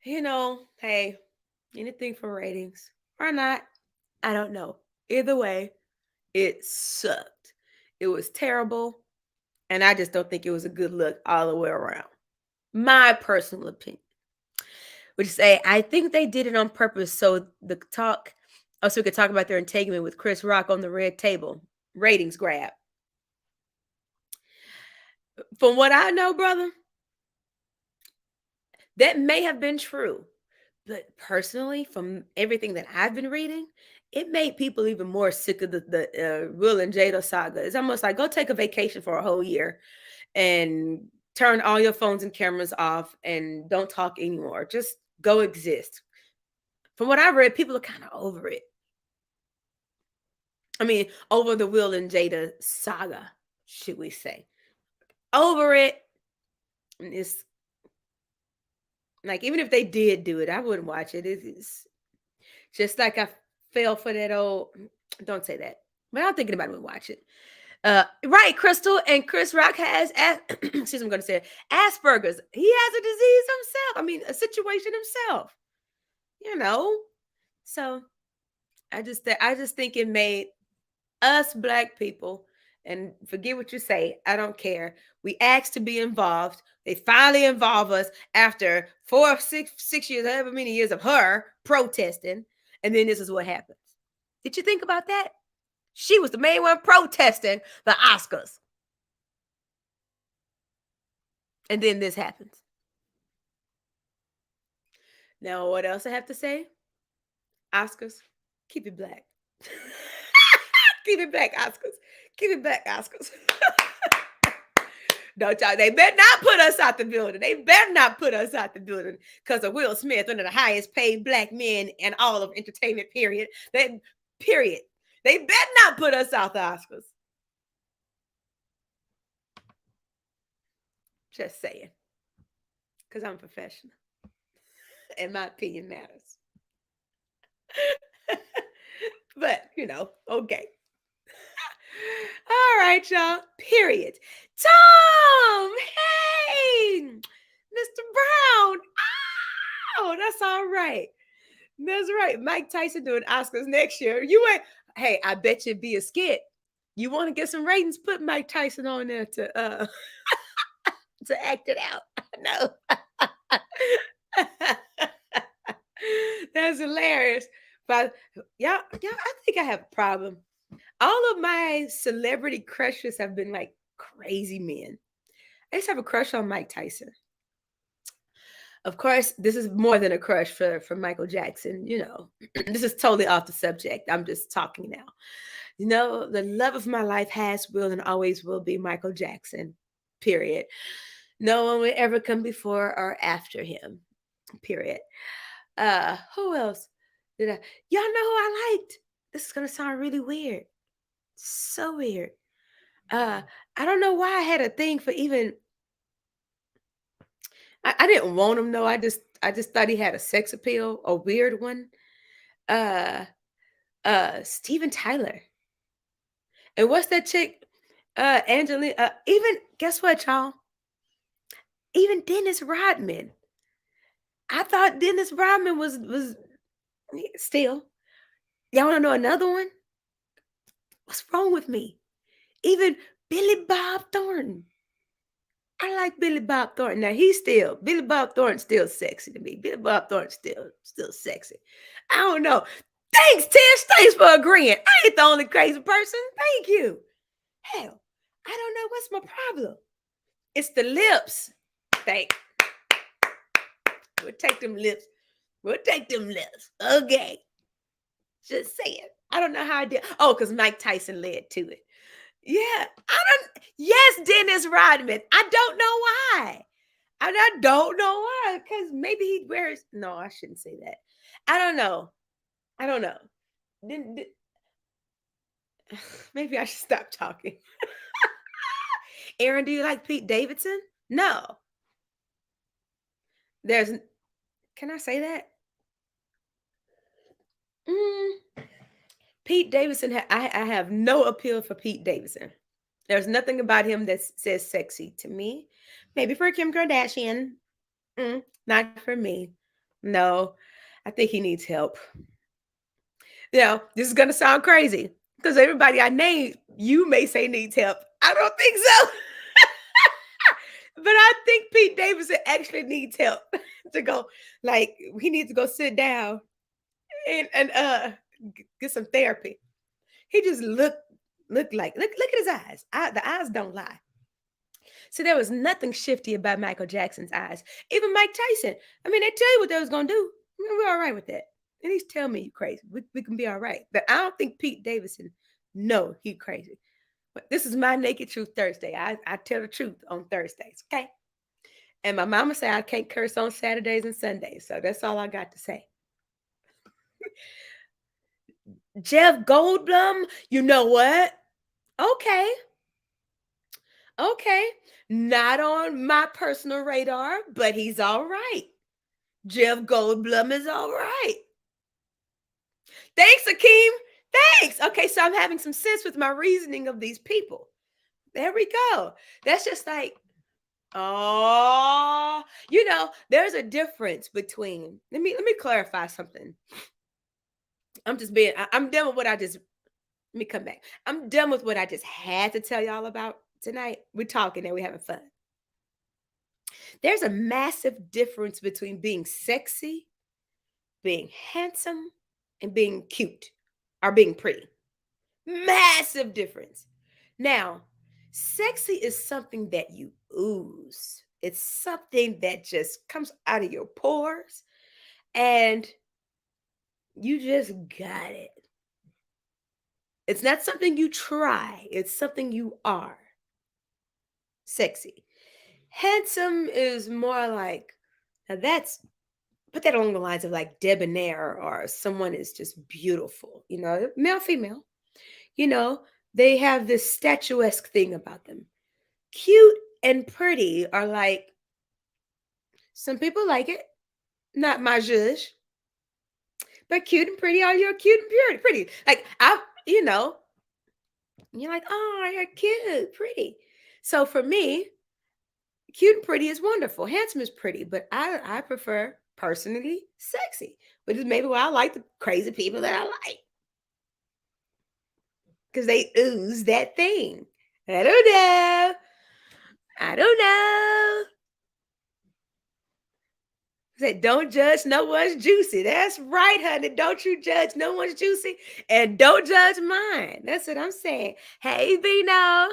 hey, anything for ratings or not, I don't know. Either way, it sucked. It was terrible. And I just don't think it was a good look all the way around. My personal opinion. Would say, I think they did it on purpose so the talk Oh, so we could talk about their entanglement with Chris Rock on the red table. Ratings grab. From what I know, brother, that may have been true. But personally, from everything that I've been reading, it made people even more sick of the Will and Jada saga. It's almost like go take a vacation for a whole year and turn all your phones and cameras off and don't talk anymore. Just go exist. From what I read, people are kind of over it. I mean, over the Will and Jada saga, should we say? Over it. And it's like even if they did do it, I wouldn't watch it. It's just like I fell for that old. Don't say that. But I'm thinking about it when watch it. Right, Crystal and Chris Rock has. Excuse me, I'm going to say it, Asperger's. He has a disease himself. I mean, a situation himself. You know. So I just think it made us black people, and forget what you say, I don't care. We asked to be involved. They finally involve us after 4 6 years, however many years of her protesting, and then this is what happens. Did you think about that? She was the main one protesting the Oscars, and then this happens. Now, what else I have to say? Oscars, keep it black. Keep it black, Oscars. Keep it black, Oscars. Don't y'all, they better not put us out the building. They better not put us out the building because of Will Smith, one of the highest paid black men in all of entertainment, period. Period. They better not put us out the Oscars. Just saying. Because I'm professional. And my opinion matters. But, okay. All right, y'all. Period. Tom! Hey! Mr. Brown! Oh, that's all right. That's right. Mike Tyson doing Oscars next year. You ain't, hey, I bet you'd be a skit. You want to get some ratings? Put Mike Tyson on there to to act it out. No. That's hilarious. But yeah, I think I have a problem. All of my celebrity crushes have been like crazy men. I used to have a crush on Mike Tyson. Of course, this is more than a crush for Michael Jackson. This is totally off the subject. I'm just talking now. The love of my life has, will, and always will be Michael Jackson. Period. No one will ever come before or after him. Period. Who else did I? Y'all know who I liked? This is gonna sound really weird. So weird. I don't know why I had a thing for even. I didn't want him though. I just thought he had a sex appeal, a weird one. Uh, Steven Tyler. And what's that chick? Angelina. Even guess what, y'all? Even Dennis Rodman. I thought Dennis Rodman was still. Y'all want to know another one? What's wrong with me? Even Billy Bob Thornton. I like Billy Bob Thornton. Now Billy Bob Thornton's still sexy to me. Billy Bob Thornton's still sexy. I don't know. Thanks, Tish. Thanks for agreeing. I ain't the only crazy person. Thank you. Hell, I don't know what's my problem. It's the lips. Thank. We'll take them lips. We'll take them lips. Okay. Just saying. I don't know how I did. Oh, because Mike Tyson led to it. Yeah. Yes, Dennis Rodman. I don't know why. I don't know why. Because maybe he wears. No, I shouldn't say that. I don't know. Maybe I should stop talking. Aaron, do you like Pete Davidson? No. There's. Can I say that? Pete Davidson. I have no appeal for Pete Davidson. There's nothing about him that says sexy to me. Maybe for Kim Kardashian. Not for me. No, I think he needs help. This is going to sound crazy because everybody I name, you may say needs help. I don't think so. But I think Pete Davidson actually needs help to go. Like, he needs to go sit down and get some therapy. He just looked like look at his eyes. The eyes don't lie. So there was nothing shifty about Michael Jackson's eyes. Even Mike Tyson. I mean, they tell you what they was gonna do. We're all right with that. And he's telling me you crazy. We can be all right. But I don't think Pete Davidson. No, he crazy. But this is my Naked Truth Thursday. I tell the truth on Thursdays. Okay. And my mama said I can't curse on Saturdays and Sundays. So that's all I got to say. Jeff Goldblum, you know what? Okay. Okay. Not on my personal radar, but he's all right. Jeff Goldblum is all right. Thanks, Akeem. Thanks. Okay, so I'm having some sense with my reasoning of these people. There we go. That's just like, oh, there's a difference between. Let me clarify something. I'm done with what I just. Let me come back. I'm done with what I just had to tell y'all about tonight. We're talking and we're having fun. There's a massive difference between being sexy, being handsome, and being cute or being pretty. Massive difference. Now, sexy is something that you ooze. It's something that just comes out of your pores and you just got it. It's not something you try, it's something you are. Sexy. Handsome is more like, now that's, put that along the lines of like debonair or someone is just beautiful, male, female. You know, they have this statuesque thing about them. Cute and pretty are like, some people like it, not my judge, but cute and pretty are you're cute and pretty. Like, you're like, oh, you're cute, pretty. So for me, cute and pretty is wonderful. Handsome is pretty, but I prefer personally sexy, which is maybe why I like the crazy people that I like. Because they ooze that thing. I don't know. I don't know. Said, don't judge no one's juicy. That's right, honey. Don't you judge no one's juicy. And don't judge mine. That's what I'm saying. Hey, Vino.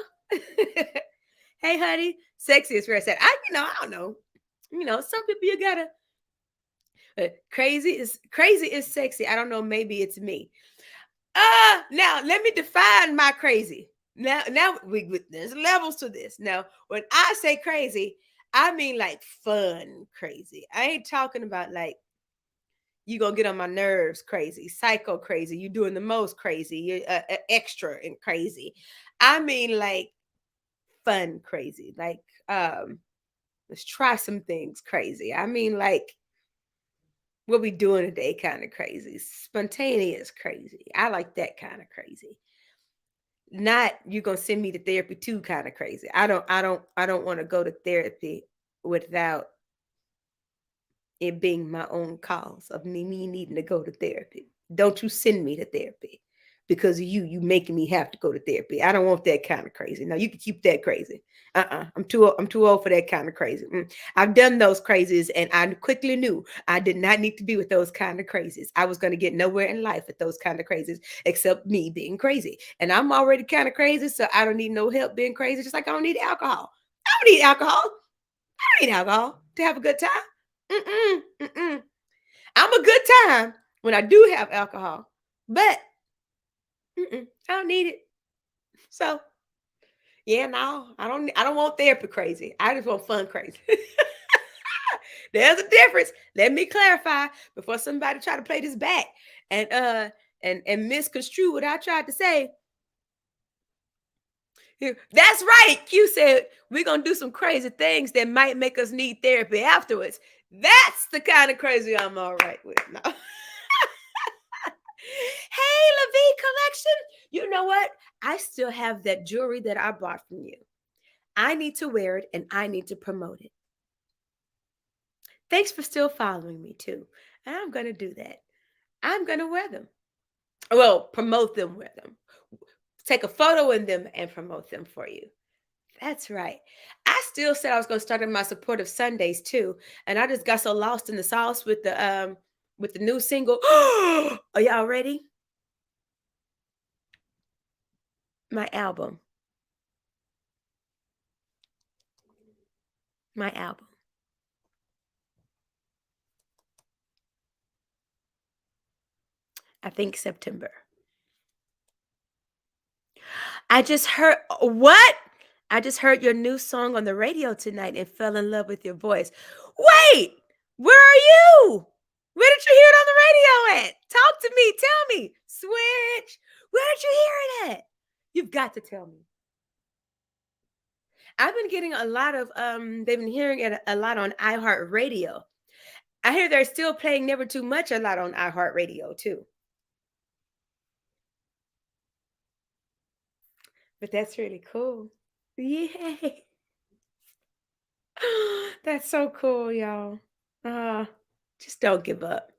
Hey, honey. Sexy is where I said, I don't know. Some people you gotta crazy is sexy. I don't know. Maybe it's me. Now let me define my crazy. Now there's levels to this. Now, when I say crazy, I mean like fun crazy. I ain't talking about like you gonna get on my nerves crazy, psycho crazy. You doing the most crazy, you extra and crazy. I mean like fun crazy. Like let's try some things crazy. I mean like what we doing today kind of crazy, spontaneous crazy. I like that kind of crazy. Not you gonna send me to therapy too kind of crazy. I don't want to go to therapy without it being my own cause of me needing to go to therapy. Don't you send me to therapy because of you making me have to go to therapy. I don't want that kind of crazy. No, you can keep that crazy. I'm too old for that kind of crazy. I've done those crazies and I quickly knew I did not need to be with those kind of crazies. I was going to get nowhere in life with those kind of crazies except me being crazy. And I'm already kind of crazy, so I don't need no help being crazy, just like I don't need alcohol. I don't need alcohol. I don't need alcohol to have a good time. Mm-mm, mm-mm. I'm a good time when I do have alcohol, but I don't need it. So yeah, no, I don't. I don't want therapy crazy. I just want fun crazy. There's a difference. Let me clarify before somebody try to play this back and misconstrue what I tried to say. That's right. Q said we're gonna do some crazy things that might make us need therapy afterwards. That's the kind of crazy I'm all right with. No. Hey, LaVie collection. You know what? I still have that jewelry that I bought from you. I need to wear it and I need to promote it. Thanks for still following me too. And I'm going to do that. I'm going to wear them. Well, promote them, wear them. Take a photo in them and promote them for you. That's right. I still said I was going to start on my supportive Sundays too, and I just got so lost in the sauce with the new single. Are y'all ready? My album. My album. I think September. I just heard what? I just heard your new song on the radio tonight and fell in love with your voice. Wait, where are you? Where did you hear it on the radio at? Talk to me. Tell me. Switch. Where did you hear it at? You've got to tell me. I've been getting a lot of they've been hearing it a lot on iHeartRadio. I hear they're still playing Never Too Much a lot on iHeartRadio too. But that's really cool. Yay. That's so cool, y'all. Uh, just don't give up.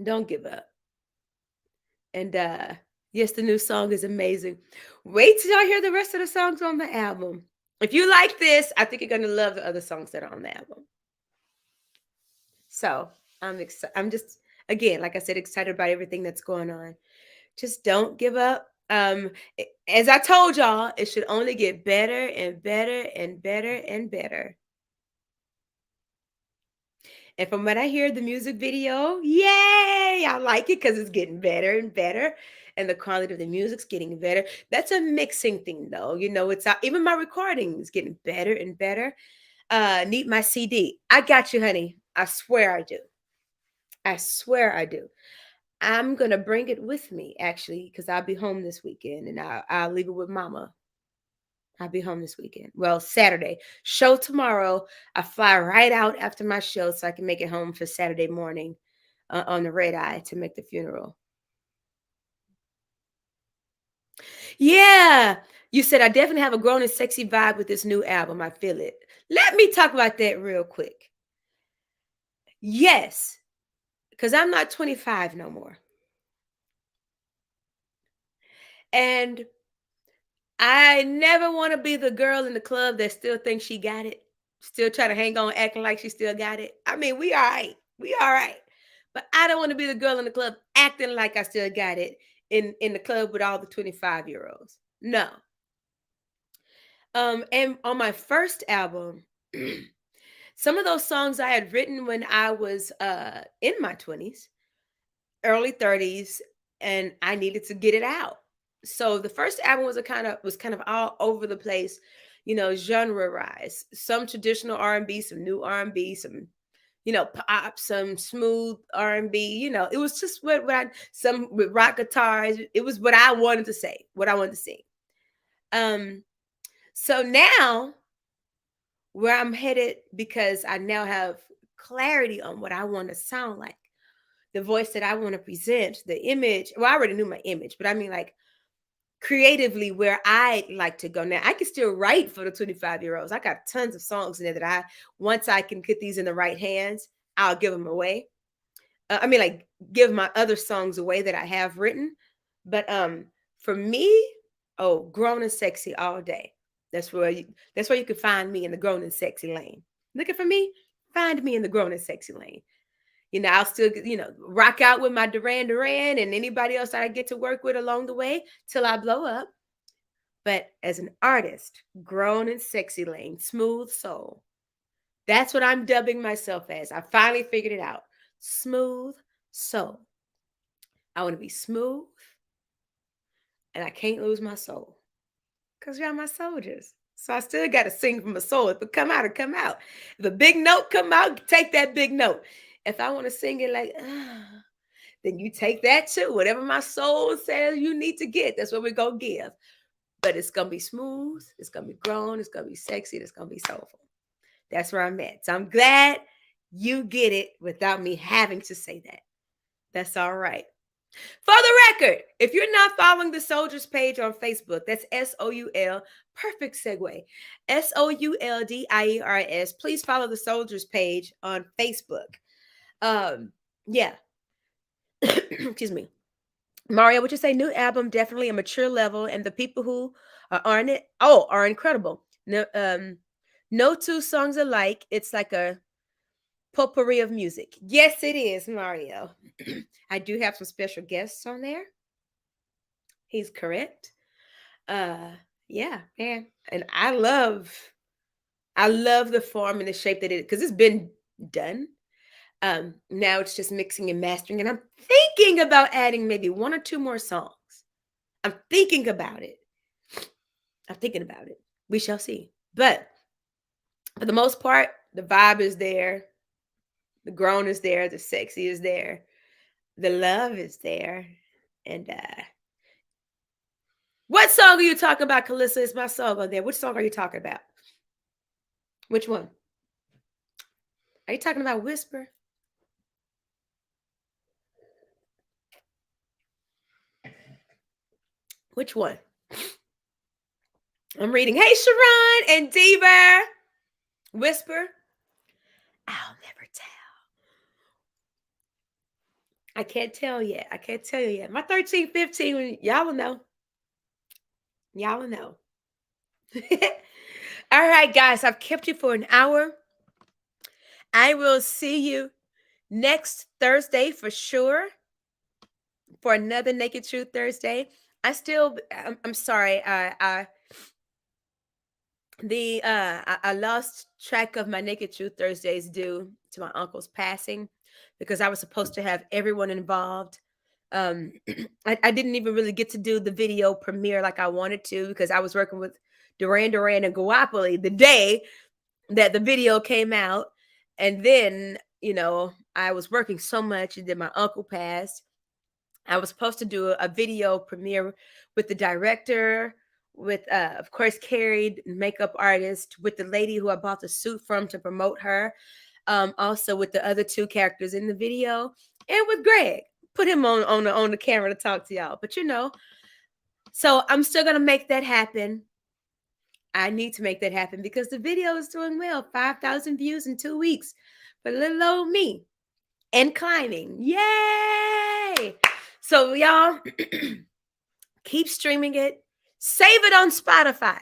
Don't give up. And yes, the new song is amazing. Wait till y'all hear the rest of the songs on the album. If you like this, I think you're gonna love the other songs that are on the album. So I'm excited. I'm just again, like I said, excited about everything that's going on. Just don't give up. As I told y'all, it should only get better and better and better and better. And from what I hear, the music video, yay! I like it because it's getting better and better, and the quality of the music's getting better. That's a mixing thing, though. You know, it's even my recording is getting better and better. Need my CD? I got you, honey. I swear I do. I swear I do. I'm gonna bring it with me actually because I'll be home this weekend, and I'll leave it with Mama. I'll be home this weekend. Well, Saturday. Show tomorrow. I fly right out after my show so I can make it home for Saturday morning on the red eye to make the funeral. Yeah. You said I definitely have a grown and sexy vibe with this new album. I feel it. Let me talk about that real quick. Yes, because I'm not 25 no more. And I never want to be the girl in the club that still thinks she got it, still try to hang on, acting like she still got it. I mean, we all right. We all right. But I don't want to be the girl in the club acting like I still got it in the club with all the 25-year-olds. No. And on my first album, some of those songs I had written when I was in my 20s, early 30s, and I needed to get it out. So the first album was kind of all over the place, genre rise. Some traditional R&B, some new R&B, some pop, some smooth R&B. It was just what I some with rock guitars. It was what I wanted to say, what I wanted to sing. Um, so now where I'm headed because I now have clarity on what I want to sound like, the voice that I want to present, the image. Well, I already knew my image, but I mean like creatively where I like to go. Now I can still write for the 25-year-olds. I got tons of songs in there that once I can get these in the right hands, I'll give them away. I mean, like give my other songs away that I have written. But for me, oh, grown and sexy all day. That's where you can find me in the grown and sexy lane. Looking for me? Find me in the grown and sexy lane. I'll still, rock out with my Duran Duran and anybody else that I get to work with along the way till I blow up. But as an artist, grown and sexy lane, smooth soul. That's what I'm dubbing myself as. I finally figured it out. Smooth soul. I want to be smooth and I can't lose my soul because y'all my soldiers. So I still got to sing from my soul. If it come out, it come out. If a big note come out, take that big note. If I want to sing it like, then you take that too. Whatever my soul says you need to get, that's what we're going to give. But it's going to be smooth. It's going to be grown. It's going to be sexy. It's going to be soulful. That's where I'm at. So I'm glad you get it without me having to say that. That's all right. For the record, if you're not following the Soldiers page on Facebook, that's SOUL, perfect segue, SOULDIERS. Please follow the Soldiers page on Facebook. Yeah. Excuse me. Mario, would you say new album definitely a mature level, and the people who are on it, are incredible. No two songs alike. It's like a potpourri of music. Yes, it is, Mario. I do have some special guests on there. He's correct. Uh yeah, man. And I love the form and the shape that it because it's been done. Now it's just mixing and mastering, and I'm thinking about adding maybe one or two more songs. I'm thinking about it. I'm thinking about it. We shall see. But for the most part, the vibe is there, the grown is there, the sexy is there, the love is there. And what song are you talking about, Calissa? Is my song on there? Which song are you talking about? Which one? Are you talking about Whisper? Which one? I'm reading. Hey, Sharon and Diva. Whisper. I'll never tell. I can't tell yet. I can't tell you yet. My 13, 15, y'all will know. Y'all will know. All right, guys, I've kept you for an hour. I will see you next Thursday for sure for another Naked Truth Thursday. I'm sorry. I lost track of my Naked Truth Thursdays due to my uncle's passing because I was supposed to have everyone involved. Um, I didn't even really get to do the video premiere like I wanted to because I was working with Duran Duran and Guapoli the day that the video came out. And then, I was working so much and then my uncle passed. I was supposed to do a video premiere with the director, with of course Carrie, makeup artist, with the lady who I bought the suit from to promote her, also with the other two characters in the video, and with Greg. Put him on the camera to talk to y'all. But so I'm still gonna make that happen. I need to make that happen because the video is doing well. 5,000 views in 2 weeks for little old me and climbing. Yay! So y'all keep streaming it. Save it on Spotify.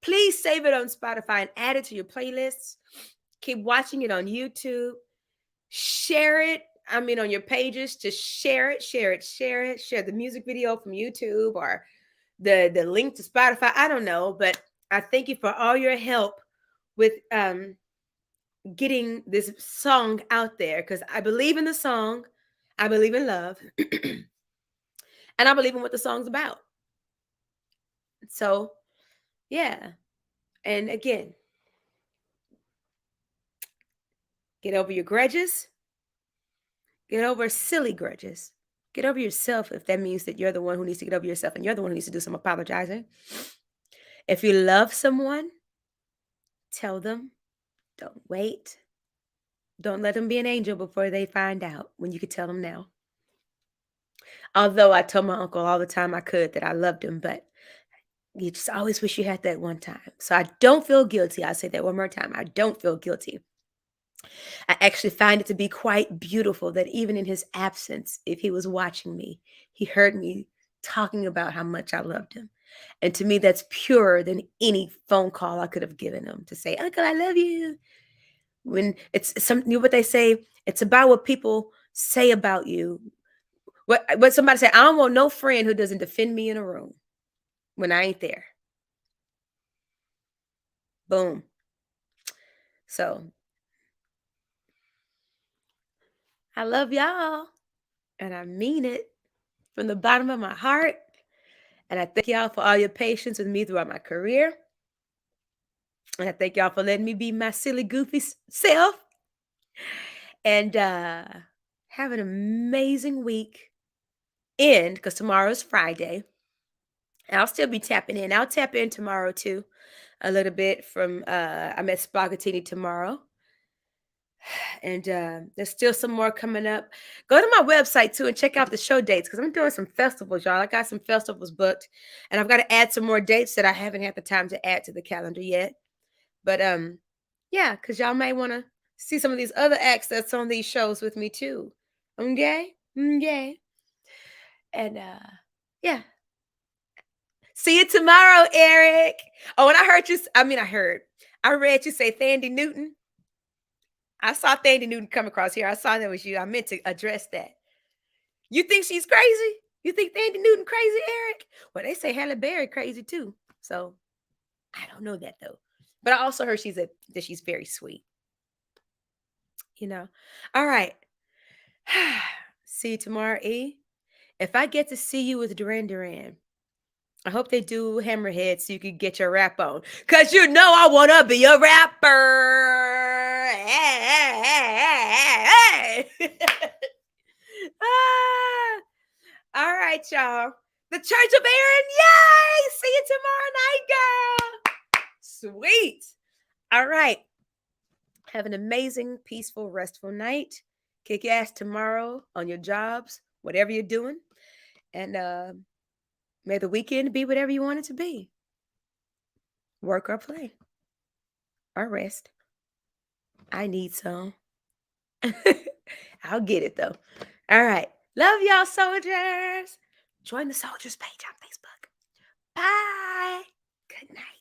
Please save it on Spotify and add it to your playlists. Keep watching it on YouTube. Share it. I mean, on your pages, just share it, share it, share it. Share the music video from YouTube or the link to Spotify. I don't know, but I thank you for all your help with getting this song out there because I believe in the song. I believe in love. And I believe in what the song's about. So, yeah. And again, get over your grudges. Get over silly grudges. Get over yourself if that means that you're the one who needs to get over yourself and you're the one who needs to do some apologizing. If you love someone, tell them. Don't wait. Don't let them be an angel before they find out when you could tell them now. Although I told my uncle all the time I could that I loved him, but you just always wish you had that one time. So I don't feel guilty. I'll say that one more time. I don't feel guilty. I actually find it to be quite beautiful that even in his absence, if he was watching me, he heard me talking about how much I loved him. And to me, that's purer than any phone call I could have given him to say, Uncle, I love you. When it's something, what they say, it's about what people say about you. What somebody said, I don't want no friend who doesn't defend me in a room when I ain't there. Boom. So I love y'all. And I mean it from the bottom of my heart. And I thank y'all for all your patience with me throughout my career. And I thank y'all for letting me be my silly, goofy self. And have an amazing week. Because tomorrow is Friday. I'll still be tapping in. I'll tap in tomorrow too, a little bit from I'm at Spaghettini tomorrow. And there's still some more coming up. Go to my website too and check out the show dates because I'm doing some festivals, y'all. I got some festivals booked, and I've got to add some more dates that I haven't had the time to add to the calendar yet. But yeah, because y'all may want to see some of these other acts that's on these shows with me too. Okay, okay, and yeah. See you tomorrow, Eric. Oh, and I heard you. I read you say Thandie Newton. I saw Thandie Newton come across here. I saw that was you. I meant to address that. You think she's crazy? You think Thandie Newton crazy, Eric? Well, they say Halle Berry crazy too. So I don't know that though. But I also heard that she's very sweet, you know. All right. See you tomorrow, E. If I get to see you with Duran Duran, I hope they do Hammerhead so you can get your rap on. Cause you know I wanna be a rapper. Hey, hey, hey, hey. Ah, all right, y'all. The Church of Aaron. Yay! See you tomorrow night, girl. Sweet. All right. Have an amazing, peaceful, restful night. Kick ass tomorrow on your jobs, whatever you're doing. And may the weekend be whatever you want it to be. Work or play or rest. I need some. I'll get it though. All right. Love y'all, soldiers. Join the soldiers page on Facebook. Bye. Good night.